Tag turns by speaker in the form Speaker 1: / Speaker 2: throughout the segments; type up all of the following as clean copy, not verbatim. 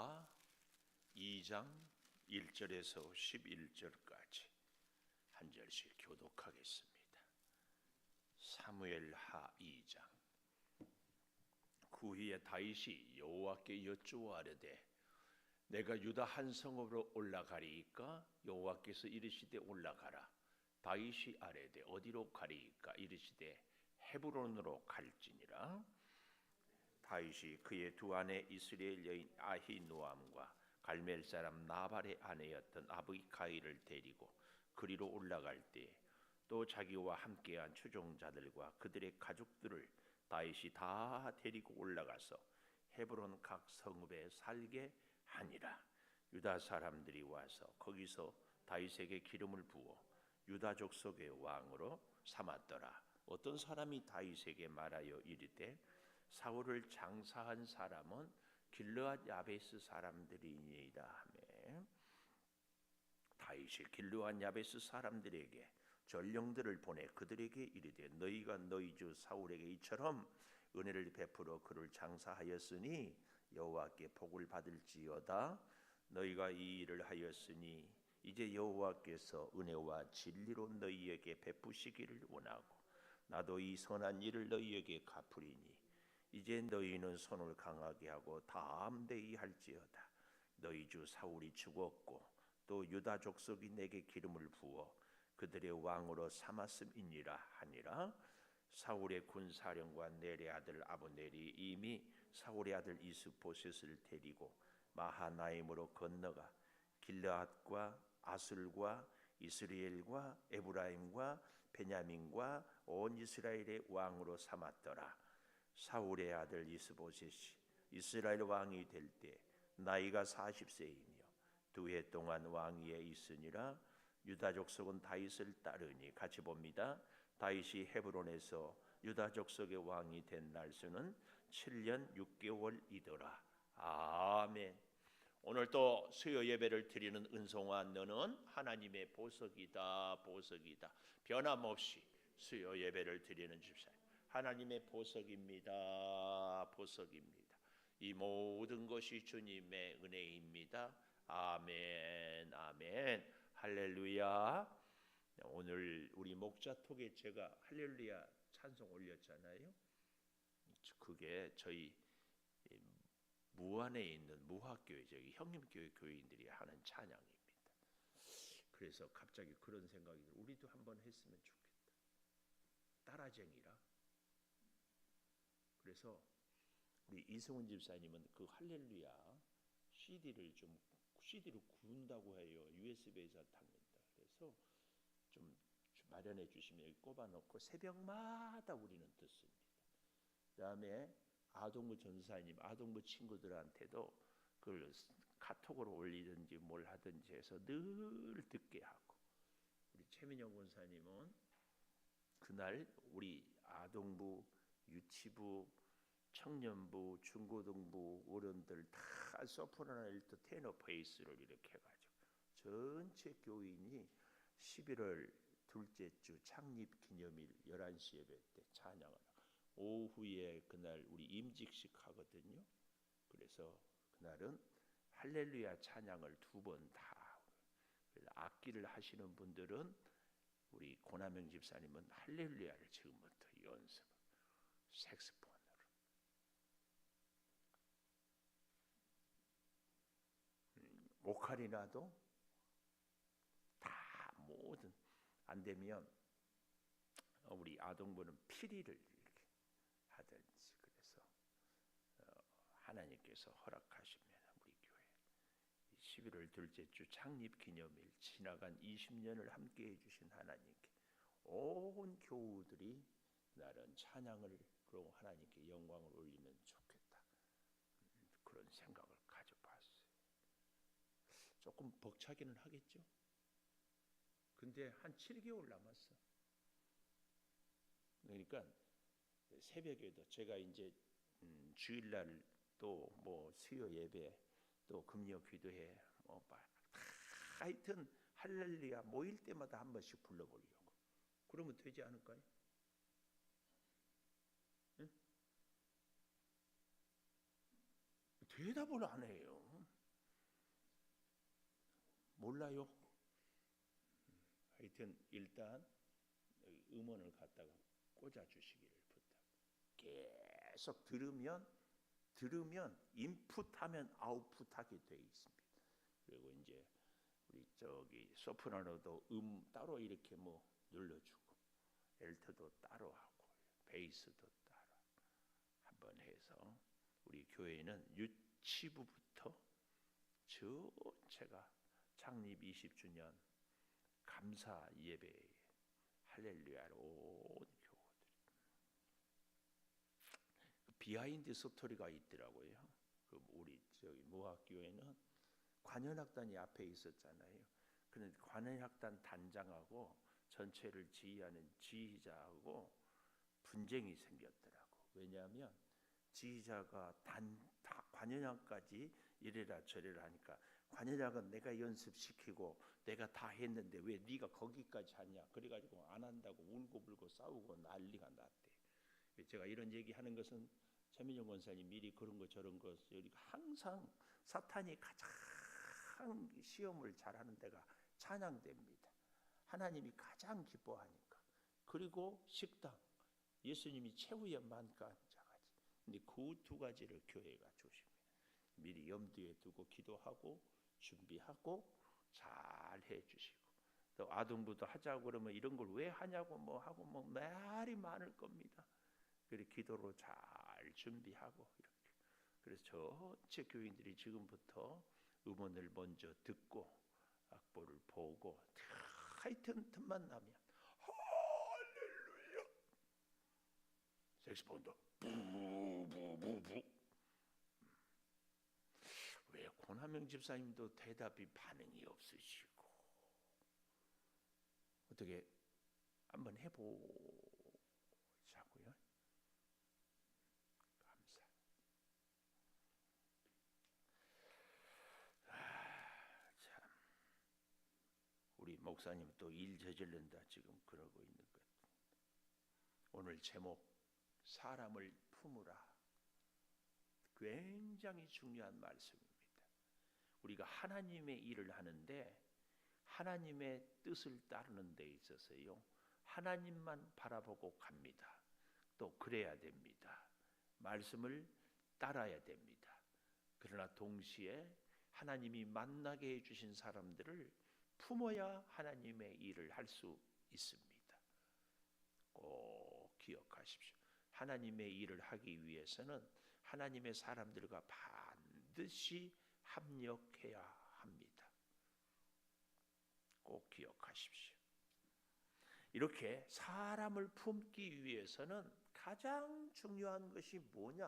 Speaker 1: 사무엘하 2장 1절에서 11절까지 한 절씩 교독하겠습니다. 사무엘하 2장. 그 후에 다윗이 여호와께 여쭈어아뢰되 내가 유다 한 성읍으로 올라가리이까? 여호와께서 이르시되 올라가라. 다윗이 아뢰되 어디로 가리이까? 이르시되 헤브론으로 갈지니라. 다윗이 그의 두 아내 이스라엘 여인 아히노암과 갈멜 사람 나발의 아내였던 아비가일을 데리고 그리로 올라갈 때 또 자기와 함께한 추종자들과 그들의 가족들을 다윗이 다 데리고 올라가서 헤브론 각 성읍에 살게 하니라. 유다 사람들이 와서 거기서 다윗에게 기름을 부어 유다 족속의 왕으로 삼았더라. 어떤 사람이 다윗에게 말하여 이르되 사울을 장사한 사람은 길르앗 야베스 사람들이니이다 하매 다윗이 길르앗 야베스 사람들에게 전령들을 보내 그들에게 이르되 너희가 너희 주 사울에게 이처럼 은혜를 베풀어 그를 장사하였으니 여호와께 복을 받을지어다. 너희가 이 일을 하였으니 이제 여호와께서 은혜와 진리로 너희에게 베푸시기를 원하고 나도 이 선한 일을 너희에게 갚으리니 이제 너희는 손을 강하게 하고 담대히 할지어다. 너희 주 사울이 죽었고 또 유다 족속이 내게 기름을 부어 그들의 왕으로 삼았음이니라 하니라. 사울의 군사령관 넬의 아들 아브넬이 이미 사울의 아들 이스보셋을 데리고 마하나임으로 건너가 길르앗과 아술과 이스라엘과 에브라임과 베냐민과 온 이스라엘의 왕으로 삼았더라. 사울의 아들 이스보셋이 이스라엘 왕이 될 때 나이가 40세이며 2해 동안 왕위에 있으니라. 유다 족속은 다윗을 따르니 같이 봅니다. 다윗이 헤브론에서 유다 족속의 왕이 된 날수는 7년 6개월이더라. 아멘. 오늘 또 수요 예배를 드리는 은송아 너는 하나님의 보석이다. 보석이다. 변함없이 수요 예배를 드리는 집사님 하나님의 보석입니다. 보석입니다. 이 모든 것이 주님의 은혜입니다. 아멘. 아멘. 할렐루야. 오늘 우리 목자톡에 제가 할렐루야 찬송 올렸잖아요. 그게 저희 무안에 있는 무학교회 저기 형님교회 교인들이 하는 찬양입니다. 그래서 갑자기 그런 생각이 들어. 우리도 한번 했으면 좋겠다. 따라쟁이라. 그래서 우리 이승훈 집사님은 그 할렐루야 CD를 구운다고 해요. USB에서 담는다. 그래서 좀 마련해 주시면 여기 꼽아놓고 새벽마다 우리는 듣습니다. 그다음에 아동부 전사님, 아동부 친구들한테도 그걸 카톡으로 올리든지 뭘 하든지 해서 늘 듣게 하고 우리 최민영 권사님은 그날 우리 아동부, 유치부, 청년부, 중고등부 어른들 다 소프라노 테너 베이스를 이렇게 해가지고 전체 교인이 11월 둘째 주 창립 기념일 11시 예배 때 찬양을 하고 오후에 그날 우리 임직식 하거든요. 그래서 그날은 할렐루야 찬양을 2번 다. 악기를 하시는 분들은 우리 고남영 집사님은 할렐루야를 지금부터 연습. 색스폰으로. 오카리나도 다 모든 안 되면 우리 아동부는 피리를 이렇게 하든지 그래서 하나님께서 허락하시면 우리 교회 11월 둘째 주 창립 기념일 지나간 20년을 함께해 주신 하나님께 온 교우들이 나는 찬양을 그러고 하나님께 영광을 올리면 좋겠다. 그런 생각을 가져봤어요. 조금 벅차기는 하겠죠. 근데 한 7개월 남았어. 그러니까 새벽에도 제가 이제 주일날 또 뭐 수요 예배 또 금요 기도회 뭐 하여튼 할렐루야 모일 때마다 한 번씩 불러보려고. 그러면 되지 않을까요? 응? 대답을 안 해요. 몰라요. 하여튼 일단 음원을 갖다가 꽂아 주시기를 부탁. 계속 들으면 인풋하면 아웃풋하게 돼 있습니다. 그리고 이제 우리 저기 소프라노도 따로 이렇게 뭐 눌러주고, 엘트도 따로 하고, 베이스도 따로 한번 해서 우리 교회는 유치부부터 전체가 창립 20주년 감사 예배 할렐루야로 온 교우들. 비하인드 스토리가 있더라고요. 우리 저기 무학교회는 관현악단이 앞에 있었잖아요. 그런데 관현악단 단장하고 전체를 지휘하는 지휘자하고 분쟁이 생겼더라고. 왜냐하면 지휘자가 관현악까지 이래라 저래라 하니까, 관현악은 내가 연습시키고 내가 다 했는데 왜 네가 거기까지 하냐. 그래가지고 안 한다고 울고불고 싸우고 난리가 났대. 제가 이런 얘기하는 것은 최민영 권사님 미리 그런 거 저런 거, 우리가 항상 사탄이 가장 시험을 잘하는 데가 찬양대입니다. 하나님이 가장 기뻐하니까. 그리고 식당, 예수님이 최후의 만가자가지. 근데 그 두 가지를 교회가 조심해요. 미리 염두에 두고 기도하고 준비하고 잘 해주시고, 또 아동부도 하자고 그러면 이런 걸 왜 하냐고 뭐 하고 뭐 말이 많을 겁니다. 그래 기도로 잘 준비하고 이렇게. 그래서 전체 교인들이 지금부터 음원을 먼저 듣고 악보를 보고 하여튼 틈만 나면 할렐루야, 색소폰도 부부부부. 왜 권하명 집사님도 대답이 반응이 없으시고, 어떻게 한번 해보자고요. 감사. 참, 우리 목사님 또 일 저질른다 지금 그러고 있는 것. 오늘 제목 사람을 품으라. 굉장히 중요한 말씀입니다. 우리가 하나님의 일을 하는데 하나님의 뜻을 따르는 데 있어서요, 하나님만 바라보고 갑니다. 또 그래야 됩니다. 말씀을 따라야 됩니다. 그러나 동시에 하나님이 만나게 해주신 사람들을 품어야 하나님의 일을 할 수 있습니다. 꼭 기억하십시오. 하나님의 일을 하기 위해서는 하나님의 사람들과 반드시 합력해야 합니다. 꼭 기억하십시오. 이렇게 사람을 품기 위해서는 가장 중요한 것이 뭐냐?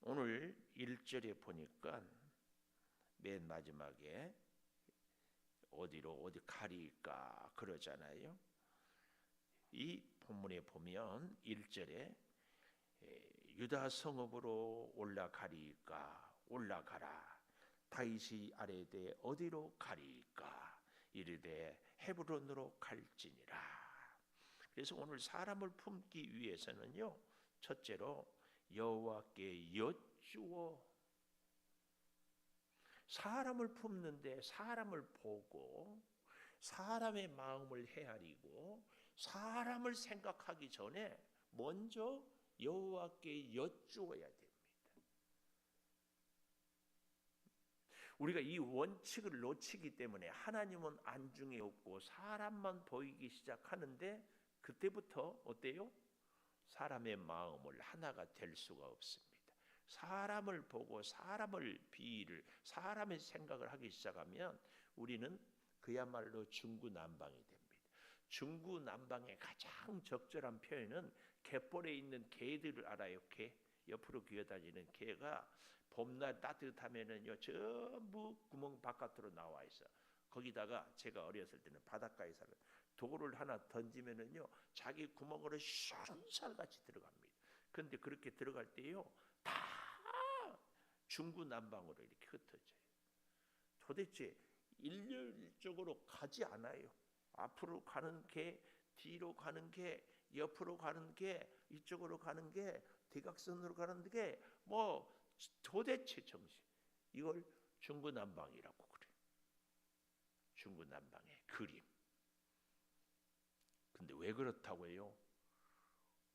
Speaker 1: 오늘 1절에 보니까 맨 마지막에 어디 가리까 그러잖아요. 이 본문에 보면 1절에 유다 성읍으로 올라가라. 다윗이 아뢰되 어디로 가리까? 이르되 헤브론으로 갈지니라. 그래서 오늘 사람을 품기 위해서는요, 첫째로 여호와께 여쭈어. 사람을 품는데 사람을 보고 사람의 마음을 헤아리고 사람을 생각하기 전에 먼저 여호와께 여쭈어야 됩니다. 우리가 이 원칙을 놓치기 때문에 하나님은 안중에 없고 사람만 보이기 시작하는데, 그때부터 어때요? 사람의 마음을 하나가 될 수가 없습니다. 사람을 보고 사람의 생각을 하기 시작하면 우리는 그야말로 중구난방이 됩니다. 중구난방의 가장 적절한 표현은 갯벌에 있는 개들을 알아요. 개, 옆으로 기어다니는 개가 봄날 따뜻하면은요 전부 구멍 바깥으로 나와 있어. 거기다가 제가 어렸을 때는 바닷가에 살았. 돌을 하나 던지면은요 자기 구멍으로 쏜살같이 들어갑니다. 그런데 그렇게 들어갈 때요 다 중구난방으로 이렇게 흩어져요. 도대체 일률적으로 가지 않아요. 앞으로 가는 게, 뒤로 가는 게, 옆으로 가는 게, 이쪽으로 가는 게, 대각선으로 가는 게 뭐 도대체 정신. 이걸 중구난방이라고 그래. 중구난방의 그림. 근데 왜 그렇다고 해요?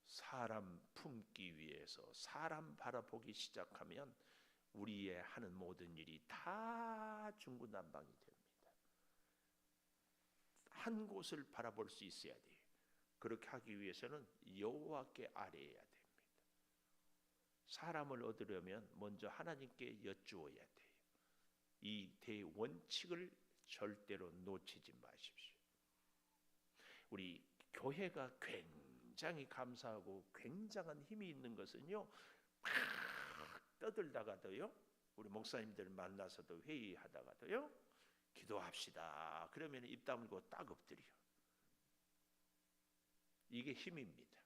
Speaker 1: 사람 품기 위해서 사람 바라보기 시작하면 우리의 하는 모든 일이 다 중구난방이 됩니다. 한 곳을 바라볼 수 있어야 돼요. 그렇게 하기 위해서는 여호와께 아뢰어야 됩니다. 사람을 얻으려면 먼저 하나님께 여쭈어야 돼요. 이 대원칙을 절대로 놓치지 마십시오. 우리 교회가 굉장히 감사하고 굉장한 힘이 있는 것은요, 막 떠들다가도요, 우리 목사님들 만나서도 회의하다가도요, 기도합시다 그러면 입 다물고 딱 엎드려. 이게 힘입니다.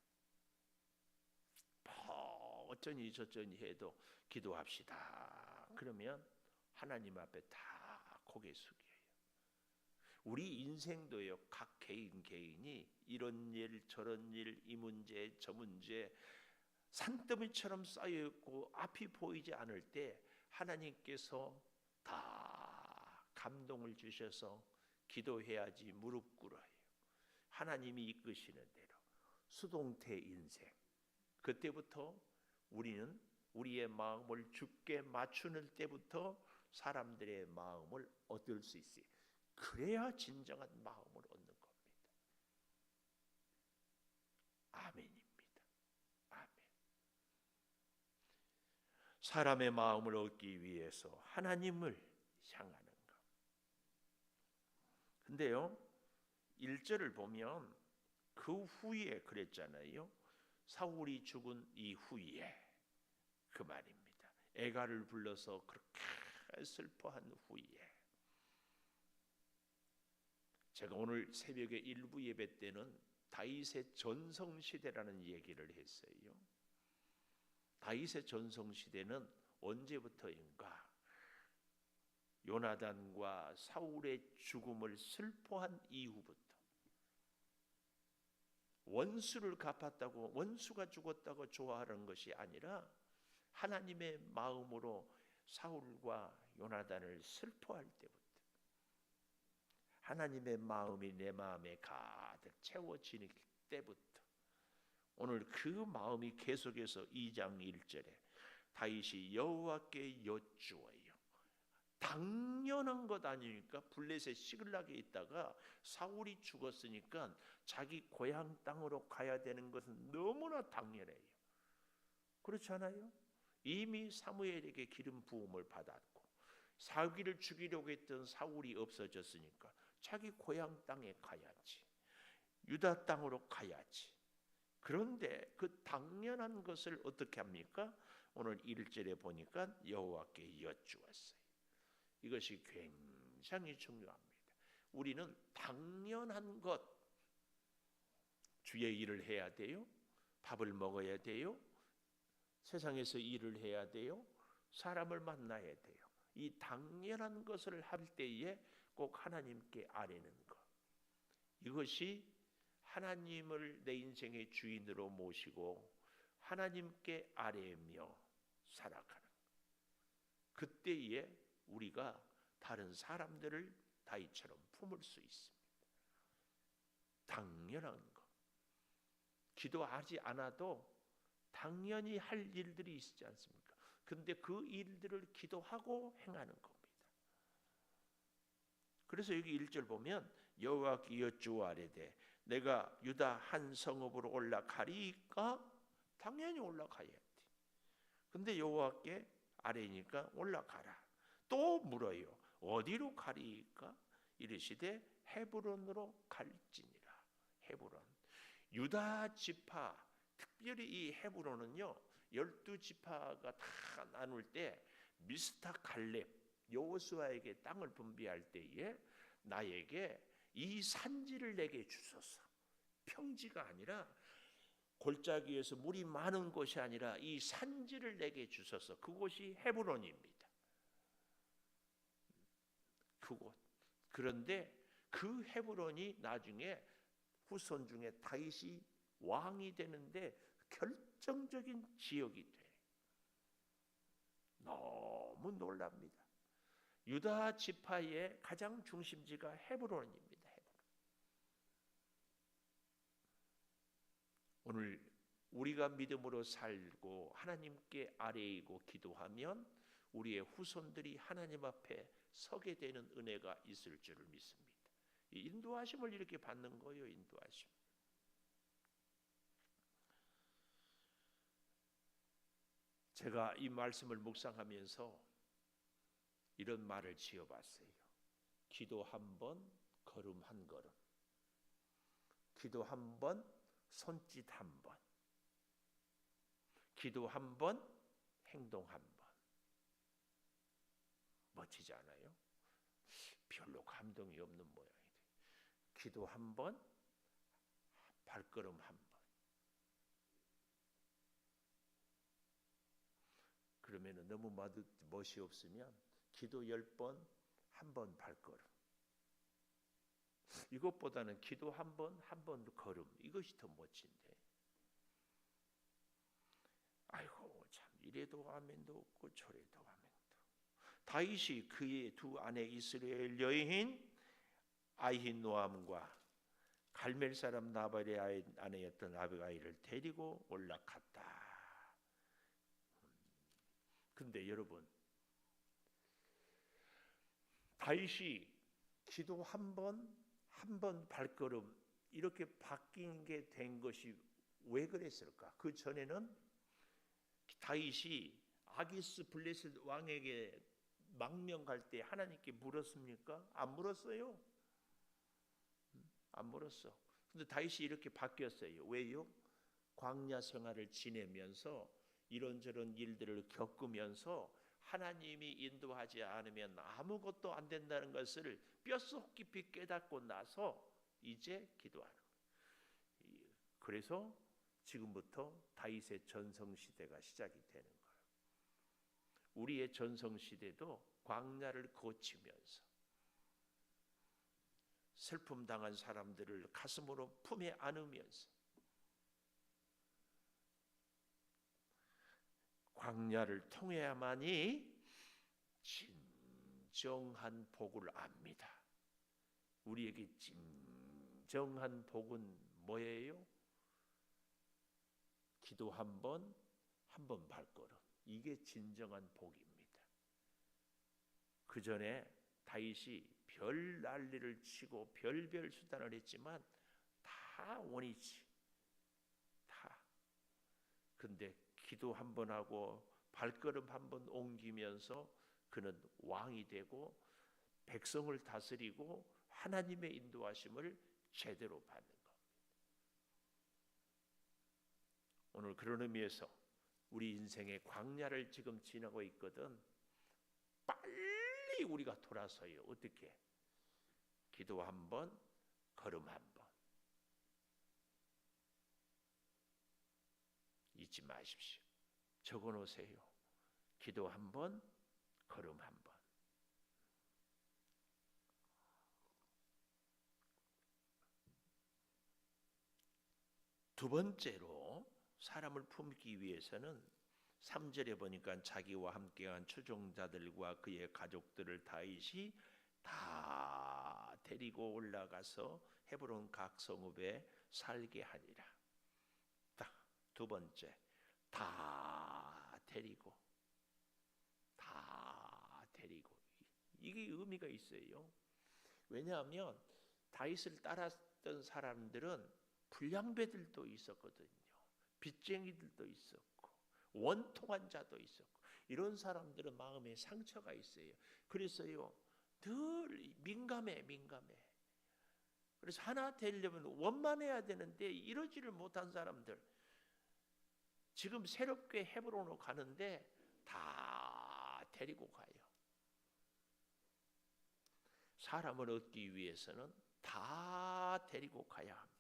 Speaker 1: 어쩌니 저쩌니 해도 기도합시다 그러면 하나님 앞에 다 고개 숙여요. 우리 인생도요, 각 개인이 이런 일 저런 일, 이 문제 저 문제 산더미처럼 쌓여있고 앞이 보이지 않을 때 하나님께서 다 감동을 주셔서 기도해야지 무릎 꿇어요. 하나님이 이끄시는 대로 수동태 인생. 그때부터 우리는 우리의 마음을 주께 맞추는 때부터 사람들의 마음을 얻을 수 있어요. 그래야 진정한 마음을 얻는 겁니다. 아멘입니다. 아멘. 사람의 마음을 얻기 위해서 하나님을 향하는 것. 근데요, 1절을 보면 그 후에 그랬잖아요. 사울이 죽은 이후에 그 말입니다. 애가를 불러서 그렇게 슬퍼한 후에. 제가 오늘 새벽에 일부 예배 때는 다윗의 전성시대라는 얘기를 했어요. 다윗의 전성시대는 언제부터인가? 요나단과 사울의 죽음을 슬퍼한 이후부터. 원수를 갚았다고, 원수가 죽었다고 좋아하는 것이 아니라 하나님의 마음으로 사울과 요나단을 슬퍼할 때부터, 하나님의 마음이 내 마음에 가득 채워지는 때부터, 오늘 그 마음이 계속해서 2장 1절에 다윗이 여호와께 여쭈어요. 당연한 것 아닙니까? 블레셋 시글락에 있다가 사울이 죽었으니까 자기 고향 땅으로 가야 되는 것은 너무나 당연해요. 그렇지 않아요? 이미 사무엘에게 기름 부음을 받았고 사울을 죽이려고 했던 사울이 없어졌으니까 자기 고향 땅에 가야지, 유다 땅으로 가야지. 그런데 그 당연한 것을 어떻게 합니까? 오늘 1절에 보니까 여호와께 여쭈었어요. 이것이 굉장히 중요합니다. 우리는 당연한 것, 주의 일을 해야 돼요. 밥을 먹어야 돼요. 세상에서 일을 해야 돼요. 사람을 만나야 돼요. 이 당연한 것을 할 때에 꼭 하나님께 아뢰는 것. 이것이 하나님을 내 인생의 주인으로 모시고 하나님께 아뢰며 살아가는 것. 그때에 우리가 다른 사람들을 다윗처럼 품을 수 있습니다. 당연한 것. 기도하지 않아도 당연히 할 일들이 있지 않습니까? 근데 그 일들을 기도하고 행하는 겁니다. 그래서 여기 1절 보면 여호와께 여쭈아뢰되 내가 유다 한 성읍으로 올라가리까? 당연히 올라가야 돼. 근데 여호와께 아뢰니까 올라가라. 또 물어요. 어디로 가리까? 이르시되 헤브론으로 갈지니라. 헤브론. 유다 지파, 특별히 이 헤브론은요, 12지파가 다 나눌 때 미스타 갈렙 여호수아에게 땅을 분배할 때에 나에게 이 산지를 내게 주소서. 평지가 아니라 골짜기에서 물이 많은 곳이 아니라 이 산지를 내게 주소서. 그곳이 헤브론입니다. 그곳. 그런데 그 헤브론이 나중에 후손 중에 다윗이 왕이 되는데 결정적인 지역이 돼. 너무 놀랍니다. 유다 지파의 가장 중심지가 헤브론입니다. 오늘 우리가 믿음으로 살고 하나님께 아뢰이고 기도하면 우리의 후손들이 하나님 앞에 서게 되는 은혜가 있을 줄을 믿습니다. 이 인도하심을 이렇게 받는 거예요. 인도하심. 제가 이 말씀을 묵상하면서 이런 말을 지어봤어요. 기도 한 번, 걸음 한 걸음. 기도 한 번, 손짓 한 번. 기도 한 번, 행동 한 번. 멋지지 않아요? 별로 감동이 없는 모양이에요. 기도 한 번, 발걸음 한 번. 그러면 너무 멋이 없으면 기도 10번, 한 번 발걸음. 이것보다는 기도 한 번, 한 번 걸음. 이것이 더 멋진데. 아이고 참 이래도 아멘도 없고 저래도 아멘도. 다윗이 그의 두 아내 이스라엘 여인 아히노암과 갈멜 사람 나발의 아내였던 아비가일을 데리고 올라갔다. 근데 여러분, 다윗이 기도 한 번 발걸음 이렇게 바뀐 게 된 것이 왜 그랬을까? 그 전에는 다윗이 아기스 블레셋 왕에게 망명 갈 때 하나님께 물었습니까? 안 물었어요. 안 물었어. 근데 다윗이 이렇게 바뀌었어요. 왜요? 광야 생활을 지내면서 이런저런 일들을 겪으면서 하나님이 인도하지 않으면 아무것도 안 된다는 것을 뼛속 깊이 깨닫고 나서 이제 기도하는 거예요. 그래서 지금부터 다윗의 전성시대가 시작이 되는 거예요. 우리의 전성시대도 광야를 거치면서 슬픔 당한 사람들을 가슴으로 품에 안으면서 광야를 통해야만이 진정한 복을 압니다. 우리에게 진정한 복은 뭐예요? 기도 한 번 발걸음. 이게 진정한 복입니다. 그 전에 다윗이 별 난리를 치고 별별 수단을 했지만 다 원이지. 다. 근데 기도 한 번 하고 발걸음 한 번 옮기면서 그는 왕이 되고 백성을 다스리고 하나님의 인도하심을 제대로 받는 겁니다. 오늘 그런 의미에서 우리 인생의 광야를 지금 지나고 있거든. 빨리 우리가 돌아서요. 어떻게? 기도 한 번, 걸음 한 번. 잊지 마십시오. 적어 놓으세요. 기도 한 번, 걸음 한 번. 두 번째로 사람을 품기 위해서는 3절에 보니까 자기와 함께한 추종자들과 그의 가족들을 다윗이 다 데리고 올라가서 헤브론 각 성읍에 살게 하니라. 두 번째, 다 데리고 이게 의미가 있어요. 왜냐하면 다윗을 따랐던 사람들은 불량배들도 있었거든요. 빚쟁이들도 있었고 원통한 자도 있었고 이런 사람들은 마음에 상처가 있어요. 그래서요 늘 민감해. 그래서 하나 되려면 원만해야 되는데 이러지를 못한 사람들 지금 새롭게 헤브론으로 가는데 다 데리고 가요. 사람을 얻기 위해서는 다 데리고 가야 합니다.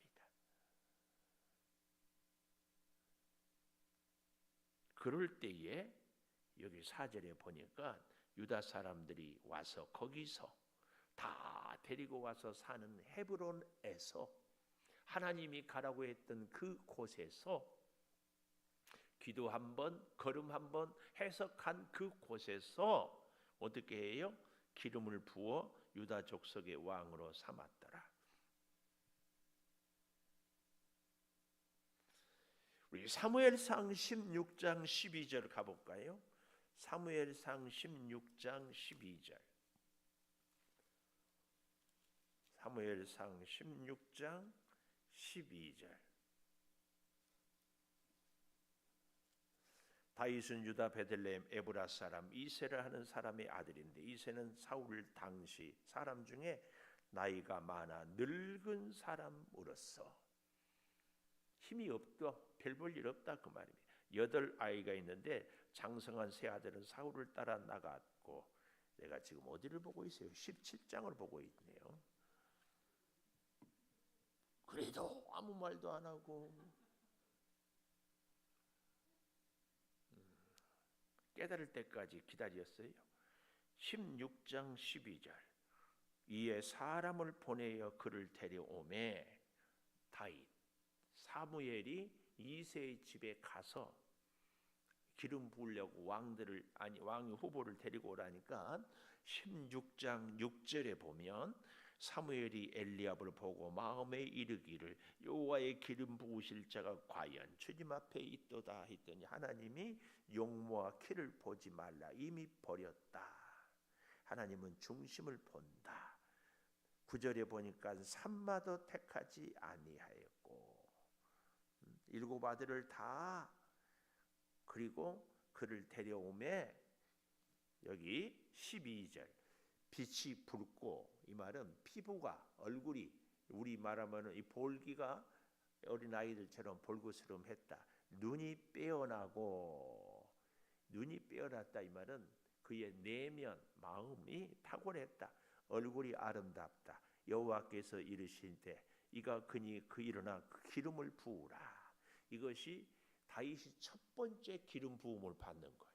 Speaker 1: 그럴 때에 여기 4절에 보니까 유다 사람들이 와서 거기서 다 데리고 와서 사는 헤브론에서 하나님이 가라고 했던 그 곳에서 기도 한 번, 걸음 한 번 해석한 그 곳에서 어떻게 해요? 기름을 부어 유다 족속의 왕으로 삼았더라. 우리 사무엘상 16장 12절 가볼까요? 사무엘상 16장 12절. 사무엘상 16장 12절. 다윗은 유다 베들레헴 에브라 사람 이새를 하는 사람의 아들인데, 이새는 사울 당시 사람 중에 나이가 많아 늙은 사람으로서 힘이 없다, 별 볼 일 없다 그 말입니다. 8아이가 있는데 장성한 세 아들은 사울을 따라 나갔고, 내가 지금 어디를 보고 있어요? 17장을 보고 있네요. 그래도 아무 말도 안 하고 깨달을 때까지 기다렸어요. 16장 12절. 이에 사람을 보내어 그를 데려오매 다윗 사무엘이 이새의 집에 가서 기름 부으려고 왕의 후보를 데리고 오라니까 16장 6절에 보면 사무엘이 엘리압을 보고 마음에 이르기를 여호와의 기름 부으실 자가 과연 주님 앞에 있도다 했더니 하나님이 용모와 키를 보지 말라 이미 버렸다. 하나님은 중심을 본다. 9절에 보니까 산마도 택하지 아니하였고 7 아들을 다 그리고 그를 데려오매 여기 12절 빛이 붉고, 이 말은 피부가 얼굴이 우리 말하면 이 볼기가 어린 아이들처럼 볼고스름했다. 눈이 빼어나고, 눈이 빼어났다 이 말은 그의 내면 마음이 탁월했다. 얼굴이 아름답다. 여호와께서 이르시되 이가 그니 그 일어나 그 기름을 부으라. 이것이 다윗이 첫 번째 기름 부음을 받는 거예요.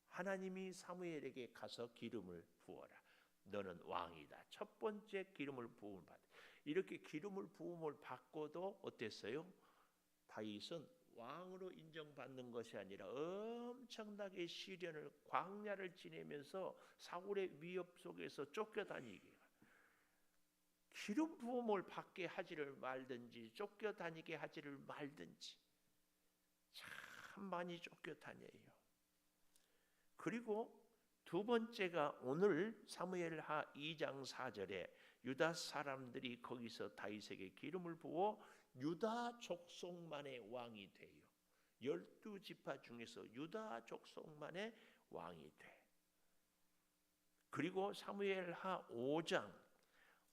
Speaker 1: 하나님이 사무엘에게 가서 기름을 부어라. 너는 왕이다. 첫 번째 기름을 부음을 받아. 이렇게 기름을 부음을 받고도 어땠어요? 다윗은 왕으로 인정받는 것이 아니라 엄청나게 시련을 광야를 지내면서 사울의 위협 속에서 쫓겨다니게, 기름 부음을 받게 하지를 말든지 쫓겨다니게 하지를 말든지 참 많이 쫓겨다녀요. 그리고 두 번째가 오늘 사무엘하 2장 4절에 유다 사람들이 거기서 다윗에게 기름을 부어 유다 족속만의 왕이 돼요. 12지파 중에서 유다 족속만의 왕이 돼. 그리고 사무엘하 5장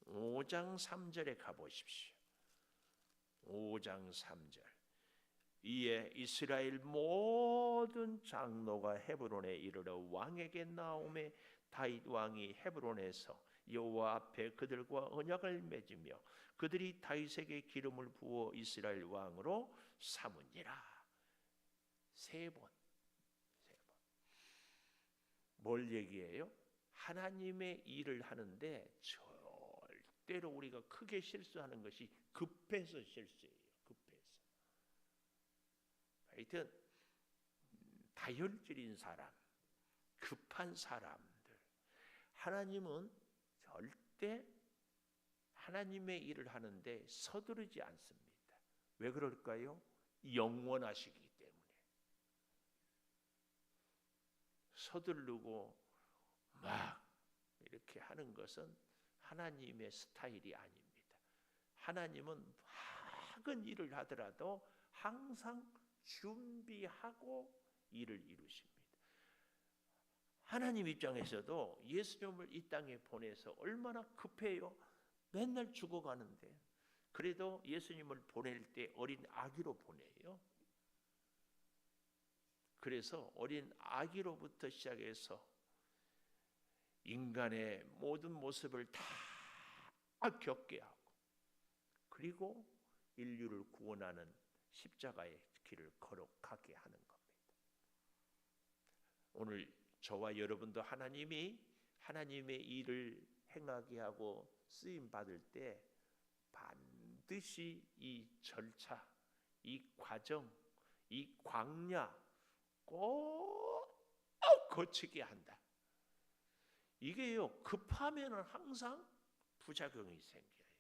Speaker 1: 3절에 가보십시오. 5장 3절. 이에 이스라엘 모든 장로가 헤브론에 이르러 왕에게 나오매 다윗 왕이 헤브론에서 여호와 앞에 그들과 언약을 맺으며 그들이 다윗에게 기름을 부어 이스라엘 왕으로 삼으니라. 세 번. 뭘 얘기해요? 하나님의 일을 하는데 절대로 우리가 크게 실수하는 것이 급해서 실수예요. 하여튼 다혈질인 사람, 급한 사람들, 하나님은 절대 하나님의 일을 하는데 서두르지 않습니다. 왜 그럴까요? 영원하시기 때문에. 서두르고 막 이렇게 하는 것은 하나님의 스타일이 아닙니다. 하나님은 작은 일을 하더라도 항상 준비하고 일을 이루십니다. 하나님 입장에서도 예수님을 이 땅에 보내서 얼마나 급해요. 맨날 죽어가는데 그래도 예수님을 보낼 때 어린 아기로 보내요. 그래서 어린 아기로부터 시작해서 인간의 모든 모습을 다 겪게 하고 그리고 인류를 구원하는 십자가의 길을 걸어가게 하는 겁니다. 오늘 저와 여러분도 하나님이 하나님의 일을 행하게 하고 쓰임 받을 때 반드시 이 절차, 이 과정, 이 광야 꼭 거치게 한다. 이게요, 급하면은 항상 부작용이 생겨요.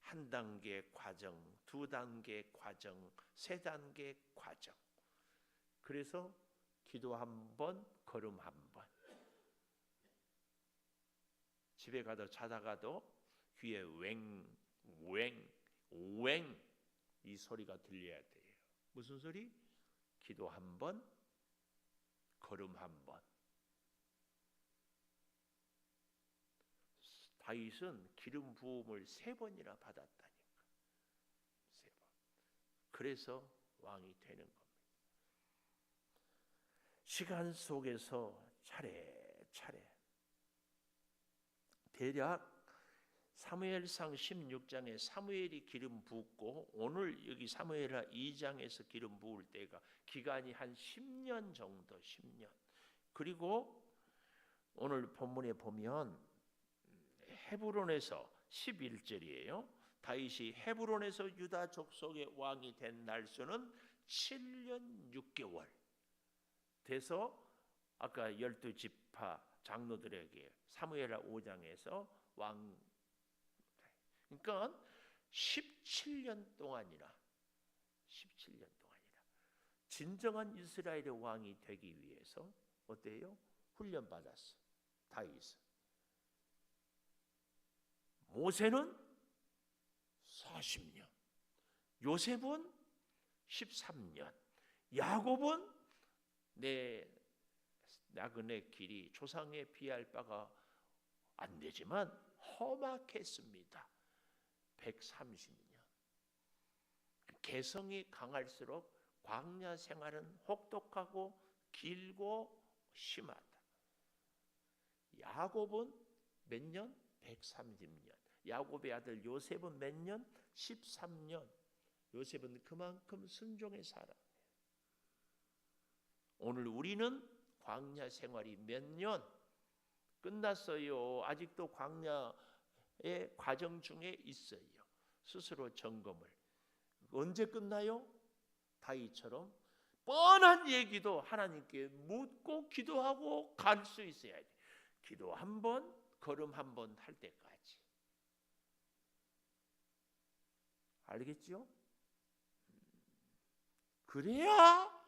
Speaker 1: 한 단계 과정, 두 단계 과정, 세 단계 과정. 그래서 기도 한 번, 걸음 한 번. 집에 가도 자다가도 귀에 웽 이 소리가 들려야 돼요. 무슨 소리? 기도 한 번, 걸음 한 번. 다윗은 기름 부음을 3번이나 받았다니까. 3번. 그래서 왕이 되는 겁니다. 시간 속에서 차례차례 대략 사무엘상 16장에 사무엘이 기름 붓고 오늘 여기 사무엘하 2장에서 기름 부을 때가 기간이 한 10년 정도 10년. 그리고 오늘 본문에 보면 헤브론에서 11절이에요. 다윗이 헤브론에서 유다 족속의 왕이 된 날수는 7년 6개월 돼서 아까 12지파 장로들에게 사무엘하 5장에서 왕, 그러니까 17년 동안이나 진정한 이스라엘의 왕이 되기 위해서 어때요? 훈련 받았어. 다윗은. 모세는 40년, 요셉은 13년, 야곱은 내 나그네 길이 조상에 비할 바가 안 되지만 험악했습니다. 130년. 개성이 강할수록 광야 생활은 혹독하고 길고 심하다. 야곱은 몇 년? 130년. 야곱의 아들 요셉은 몇 년? 13년. 요셉은 그만큼 순종의 사람이에요. 오늘 우리는 광야 생활이 몇 년 끝났어요. 아직도 광야의 과정 중에 있어요. 스스로 점검을. 언제 끝나요? 다윗처럼 뻔한 얘기도 하나님께 묻고 기도하고 갈 수 있어야 돼. 기도 한 번, 걸음 한 번 할 때까지. 알겠죠? 그래야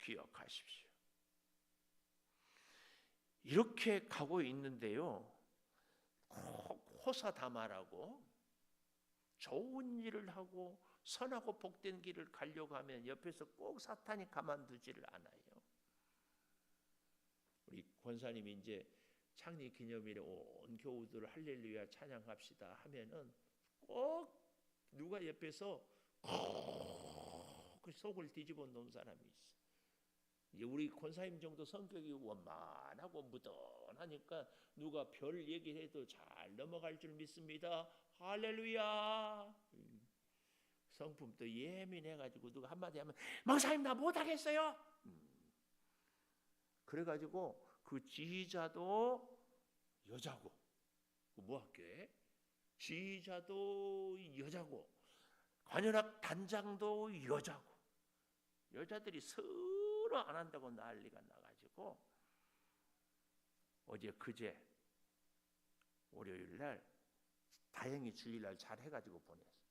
Speaker 1: 기억하십시오. 이렇게 가고 있는데요, 호사다마라고 좋은 일을 하고 선하고 복된 길을 가려고 하면 옆에서 꼭 사탄이 가만두지를 않아요. 우리 권사님이 이제 창립 기념일에 온 교우들 할렐루야 찬양합시다 하면은 꼭 누가 옆에서 그 속을 뒤집어 놓은 사람이 있어. 이제 우리 권사님 정도 성격이 원만하고 무던하니까 누가 별 얘기해도 잘 넘어갈 줄 믿습니다. 할렐루야. 성품도 예민해가지고 누가 한마디 하면 목사님 나 못하겠어요. 그래가지고 그 지휘자도 여자고, 뭐 학교에 지휘자도 여자고, 관현악 단장도 여자고, 여자들이 서로 안 한다고 난리가 나가지고 어제 그제 월요일날 다행히 주일날 잘 해가지고 보냈어.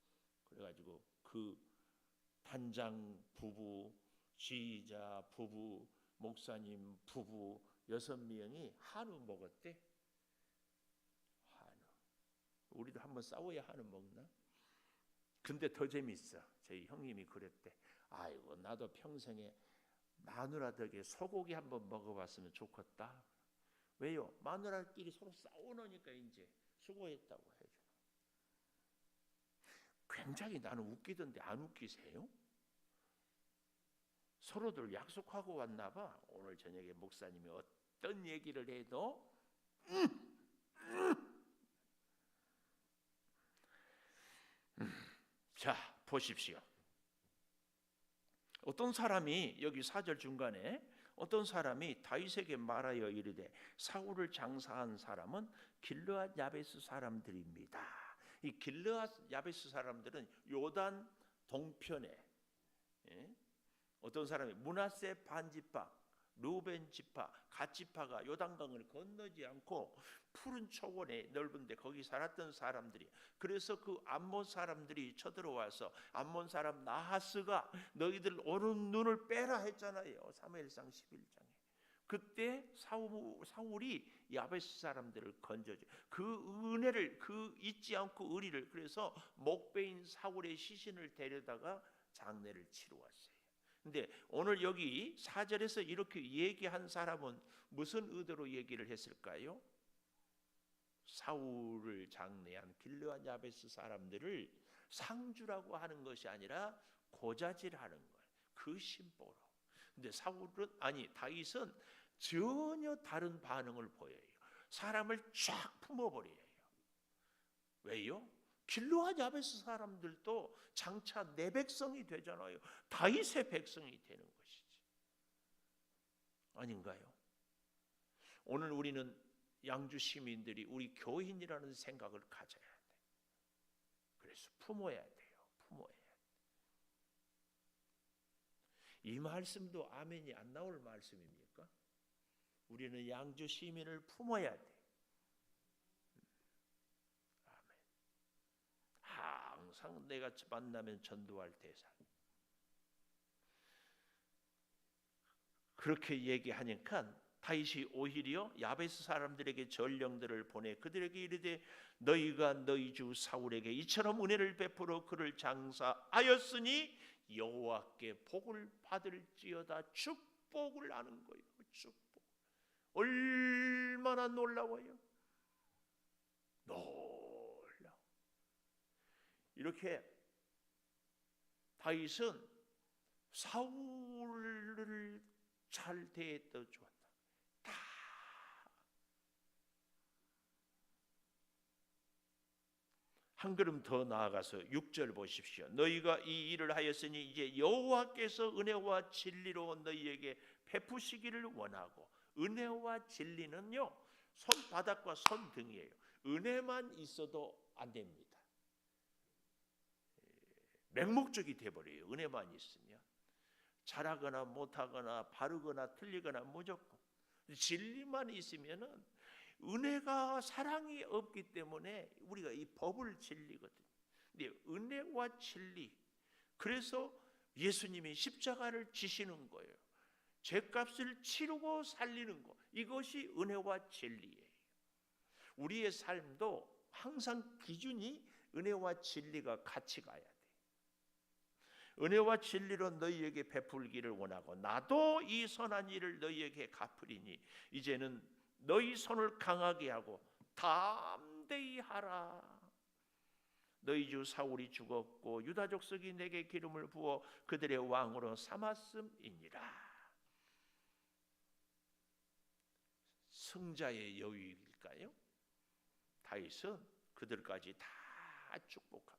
Speaker 1: 그래가지고 그 단장 부부, 지휘자 부부, 목사님 부부 6명이 한우 먹었대. 한우. 우리도 한번 싸워야 한우 먹나? 근데 더 재밌어. 저희 형님이 그랬대. 아이고 나도 평생에 마누라 덕에 소고기 한번 먹어봤으면 좋겠다. 왜요? 마누라끼리 서로 싸우니까 이제 수고했다고 해줘. 굉장히 나는 웃기던데 안 웃기세요? 서로들 약속하고 왔나 봐. 오늘 저녁에 목사님이 어떤 얘기를 해도 자 보십시오. 어떤 사람이 여기 4절 중간에 어떤 사람이 다윗에게 말하여 이르되 사울을 장사한 사람은 길르앗 야베스 사람들입니다. 이 길르앗 야베스 사람들은 요단 동편에, 어떤 사람이 므낫세 반지파, 루벤 지파, 갓 지파가 요단강을 건너지 않고 푸른 초원에 넓은데 거기 살았던 사람들이, 그래서 그 암몬 사람들이 쳐들어와서 암몬 사람 나하스가 너희들 오른 눈을 빼라 했잖아요. 사무엘상 11장에. 그때 사울이 야베스 사람들을 건져줘. 그 은혜를, 그 잊지 않고 의리를, 그래서 목베인 사울의 시신을 데려다가 장례를 치러 왔어요. 근데 오늘 여기 4절에서 이렇게 얘기한 사람은 무슨 의도로 얘기를 했을까요? 사울을 장례한 길르앗 야베스 사람들을 상주라고 하는 것이 아니라 고자질하는 거예요. 그 심보로. 근데 다윗은 전혀 다른 반응을 보여요. 사람을 쫙 품어버려요. 왜요? 길르앗 야베스 사람들도 장차 내 백성이 되잖아요. 다윗의 백성이 되는 것이지. 아닌가요? 오늘 우리는 양주 시민들이 우리 교인이라는 생각을 가져야 돼. 그래서 품어야 돼요. 품어야 돼. 이 말씀도 아멘이 안 나올 말씀입니까? 우리는 양주 시민을 품어야 돼. 아멘. 항상 내가 만나면 전도할 대상. 그렇게 얘기하니까 다윗이 오히려 야베스 사람들에게 전령들을 보내 그들에게 이르되 너희가 너희 주 사울에게 이처럼 은혜를 베풀어 그를 장사하였으니 여호와께 복을 받을지어다. 축복을 하는 거예요. 축복. 얼마나 놀라워요. 놀라워. 이렇게 다윗은 사울을 잘 대했던 좋았다. 다 한 걸음 더 나아가서 6절 보십시오. 너희가 이 일을 하였으니 이제 여호와께서 은혜와 진리로 너희에게 베푸시기를 원하고, 은혜와 진리는요 손바닥과 손등이에요. 은혜만 있어도 안 됩니다. 맹목적이 돼버려요. 은혜만 있으면 잘하거나 못하거나 바르거나 틀리거나 무조건. 진리만 있으면은, 은혜가 사랑이 없기 때문에 우리가 이 법을 진리거든요. 근데 은혜와 진리, 그래서 예수님이 십자가를 지시는 거예요. 죄값을 치르고 살리는 것, 이것이 은혜와 진리예요. 우리의 삶도 항상 기준이 은혜와 진리가 같이 가야 돼. 은혜와 진리로 너희에게 베풀기를 원하고 나도 이 선한 일을 너희에게 갚으리니 이제는 너희 손을 강하게 하고 담대히 하라. 너희 주 사울이 죽었고 유다 족속이 내게 기름을 부어 그들의 왕으로 삼았음이니라. 승자의 여유일까요? 다윗은 그들까지 다 축복합니다.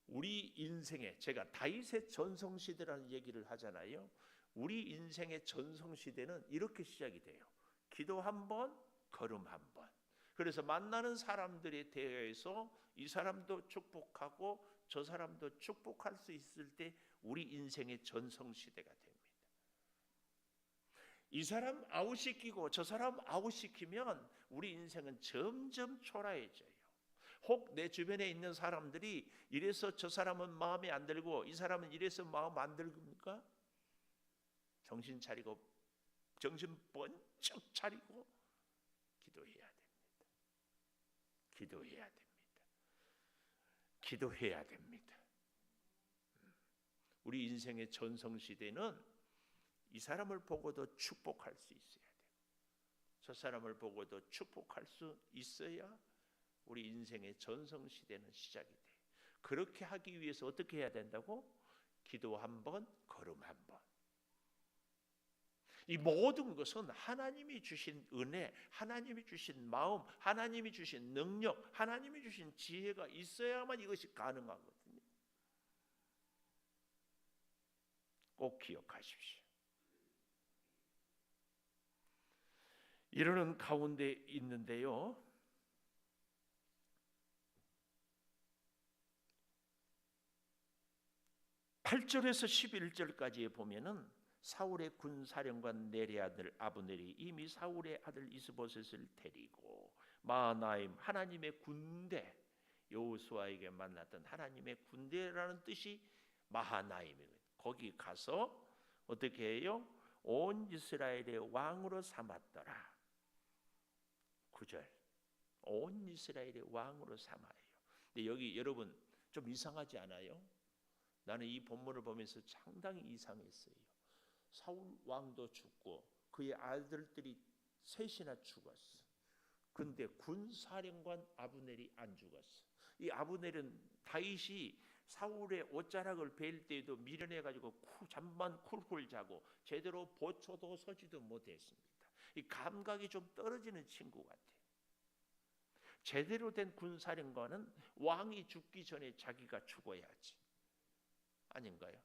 Speaker 1: 우리 인생에, 제가 다윗의 전성시대라는 얘기를 하잖아요. 우리 인생의 전성시대는 이렇게 시작이 돼요. 기도 한 번, 걸음 한 번. 그래서 만나는 사람들에 대해서 이 사람도 축복하고 저 사람도 축복할 수 있을 때 우리 인생의 전성시대가 됩니다. 이 사람 아웃시키고 저 사람 아웃시키면 우리 인생은 점점 초라해져요. 혹 내 주변에 있는 사람들이 이래서 저 사람은 마음에 안 들고 이 사람은 이래서 마음 안 들습니까? 정신 차리고, 정신 번쩍 차리고 기도해야 됩니다. 기도해야 됩니다. 기도해야 됩니다. 우리 인생의 전성시대는 이 사람을 보고도 축복할 수 있어야 돼요. 저 사람을 보고도 축복할 수 있어야 우리 인생의 전성시대는 시작이 돼요. 그렇게 하기 위해서 어떻게 해야 된다고? 기도 한 번, 걸음 한 번. 이 모든 것은 하나님이 주신 은혜, 하나님이 주신 마음, 하나님이 주신 능력, 하나님이 주신 지혜가 있어야만 이것이 가능하거든요. 꼭 기억하십시오. 이러는 가운데 있는데요, 8절에서 11절까지에 보면은 사울의 군사령관 넬의 아들 아브넬이 이미 사울의 아들 이스보셋을 데리고 마하나임, 하나님의 군대, 여호수아에게 만났던 하나님의 군대라는 뜻이 마하나임이에요. 거기 가서 어떻게 해요? 온 이스라엘의 왕으로 삼았더라. 9절, 온 이스라엘의 왕으로 삼아요. 근데 여기 여러분 좀 이상하지 않아요? 나는 이 본문을 보면서 상당히 이상했어요. 사울 왕도 죽고 그의 아들들이 셋이나 죽었어. 근데 군사령관 아브넬이 안 죽었어. 이 아브넬은 다윗이 사울의 옷자락을 베일 때에도 미련해가지고 잠만 쿨쿨 자고 제대로 보초도 서지도 못했습니다. 이 감각이 좀 떨어지는 친구 같아요. 제대로 된 군사령관은 왕이 죽기 전에 자기가 죽어야지. 아닌가요?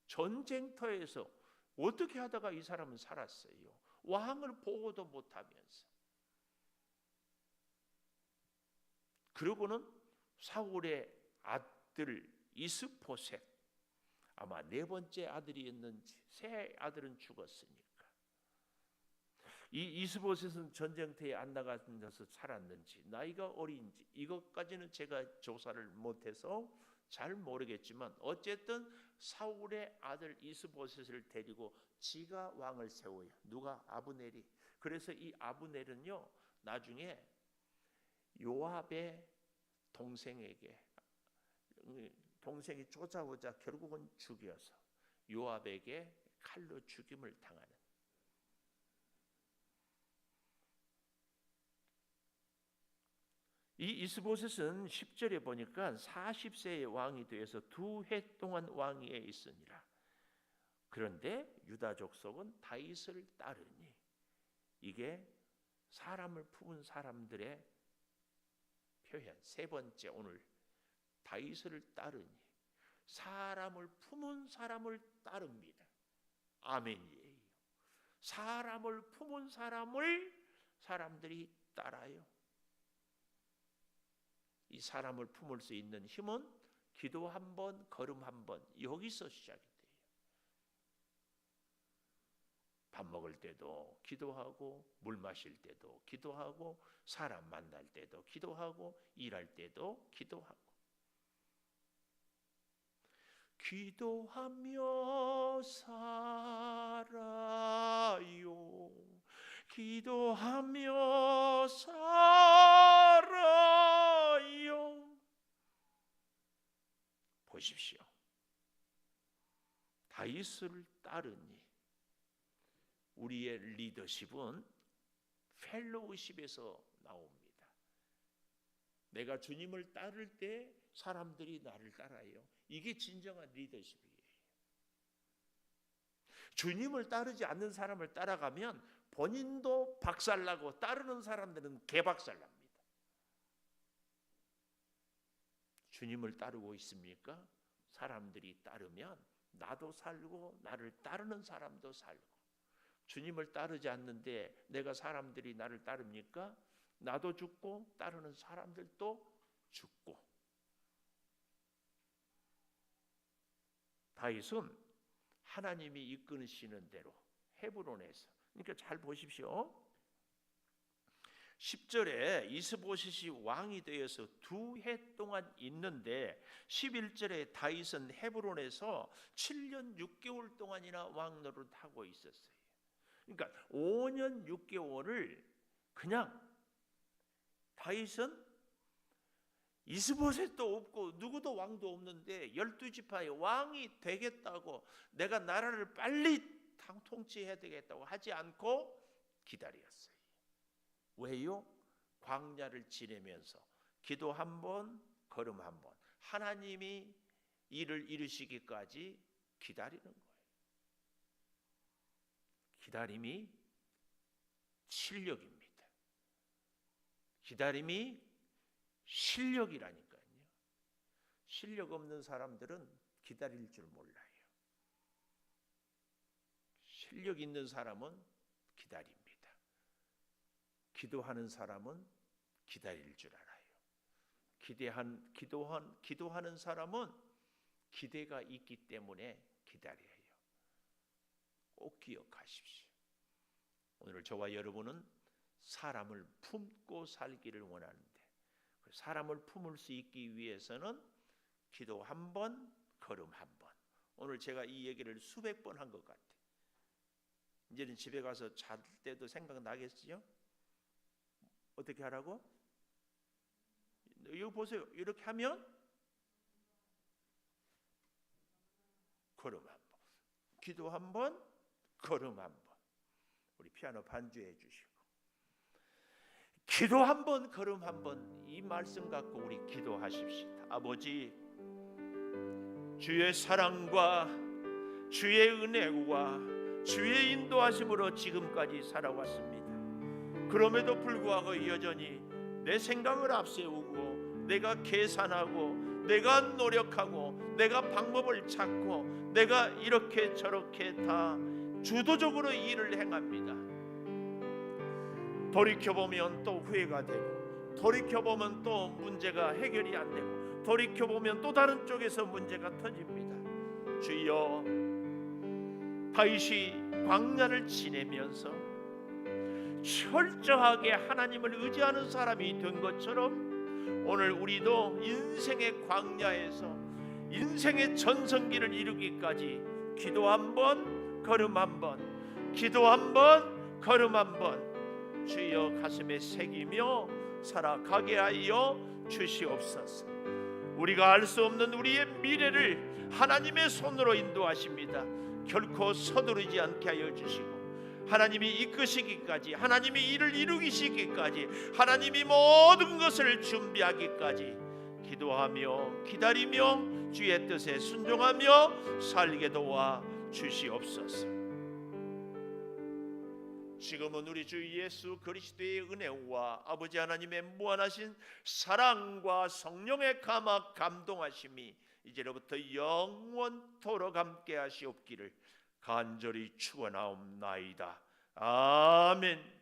Speaker 1: 전쟁터에서 어떻게 하다가 이 사람은 살았어요? 왕을 보고도 못하면서. 그러고는 사울의 아들 이스보셋, 아마 네 번째 아들이었는지 세 아들은 죽었으니까 이 이스보셋은 전쟁터에 안 나가서 살았는지 나이가 어린지 이것까지는 제가 조사를 못해서 잘 모르겠지만 어쨌든 사울의 아들 이스보셋을 데리고 지가 왕을 세워요. 누가? 아브넬이. 그래서 이 아브넬은요 나중에 요압의 동생에게, 동생이 쫓아오자 결국은 죽여서 요압에게 칼로 죽임을 당하는. 이 이스보셋은 10절에 보니까 40세의 왕이 되어서 2해 동안 왕위에 있으니라. 그런데 유다 족속은 다윗을 따르니, 이게 사람을 품은 사람들의 표현. 세 번째, 오늘 다윗을 따르니, 사람을 품은 사람을 따릅니다. 아멘이에요. 사람을 품은 사람을 사람들이 따라요. 이 사람을 품을 수 있는 힘은 기도 한 번, 걸음 한 번, 여기서 시작이 돼요. 밥 먹을 때도 기도하고, 물 마실 때도 기도하고, 사람 만날 때도 기도하고, 일할 때도 기도하고. 기도하며 살아요. 기도하며 살아요. 보십시오. 다윗을 따르니 우리의 리더십은 펠로우십에서 나옵니다. 내가 주님을 따를 때 사람들이 나를 따라요. 이게 진정한 리더십이에요. 주님을 따르지 않는 사람을 따라가면 본인도 박살나고 따르는 사람들은 개박살납니다. 주님을 따르고 있습니까? 사람들이 따르면 나도 살고 나를 따르는 사람도 살고. 주님을 따르지 않는데 내가 사람들이 나를 따릅니까? 나도 죽고 따르는 사람들도 죽고. 다윗은 하나님이 이끄시는 대로 헤브론에서, 그러니까 잘 보십시오. 10절에 이스보셋이 왕이 되어서 2해 동안 있는데 11절에 다윗은 헤브론에서 7년 6개월 동안이나 왕노릇하고 있었어요. 그러니까 5년 6개월을 그냥 다윗은 이스보셋도 없고 누구도 왕도 없는데 12지파의 왕이 되겠다고, 내가 나라를 빨리 통치해야 되겠다고 하지 않고 기다렸어요. 왜요? 광야를 지내면서 기도 한 번, 걸음 한 번, 하나님이 일을 이루시기까지 기다리는 거예요. 기다림이 실력입니다. 기다림이 실력이라니까요. 실력 없는 사람들은 기다릴 줄 몰라요. 실력 있는 사람은 기다립니다. 기도하는 사람은 기다릴 줄 알아요. 기도하는 사람은 기대가 있기 때문에 기다려야 해요. 꼭 기억하십시오. 오늘 저와 여러분은 사람을 품고 살기를 원하는데, 사람을 품을 수 있기 위해서는 기도 한 번, 걸음 한 번. 오늘 제가 이 얘기를 수백 번 한 것 같아요. 이제는 집에 가서 잘 때도 생각나겠지요? 어떻게 하라고? 이거 보세요. 이렇게 하면 걸음 한 번, 기도 한 번, 걸음 한 번. 우리 피아노 반주해 주시고, 기도 한 번, 걸음 한 번, 이 말씀 갖고 우리 기도하십시다. 아버지, 주의 사랑과 주의 은혜와 주의 인도하심으로 지금까지 살아왔습니다. 그럼에도 불구하고 여전히 내 생각을 앞세우고 내가 계산하고 내가 노력하고 내가 방법을 찾고 내가 이렇게 저렇게 다 주도적으로 일을 행합니다. 돌이켜보면 또 후회가 되고, 돌이켜보면 또 문제가 해결이 안 되고, 돌이켜보면 또 다른 쪽에서 문제가 터집니다. 주여, 다윗이 광야를 지내면서 철저하게 하나님을 의지하는 사람이 된 것처럼 오늘 우리도 인생의 광야에서 인생의 전성기를 이루기까지 기도 한 번, 걸음 한 번, 기도 한 번, 걸음 한 번 주여 가슴에 새기며 살아가게 하여 주시옵소서. 우리가 알 수 없는 우리의 미래를 하나님의 손으로 인도하십니다. 결코 서두르지 않게 하여 주시고, 하나님이 이끄시기까지, 하나님이 일을 이루시기까지, 하나님이 모든 것을 준비하기까지 기도하며 기다리며 주의 뜻에 순종하며 살게 도와 주시옵소서. 지금은 우리 주 예수 그리스도의 은혜와 아버지 하나님의 무한하신 사랑과 성령의 감화 감동하심이 이제로부터 영원토록 함께 하시옵기를 간절히 축원하옵나이다. 아멘.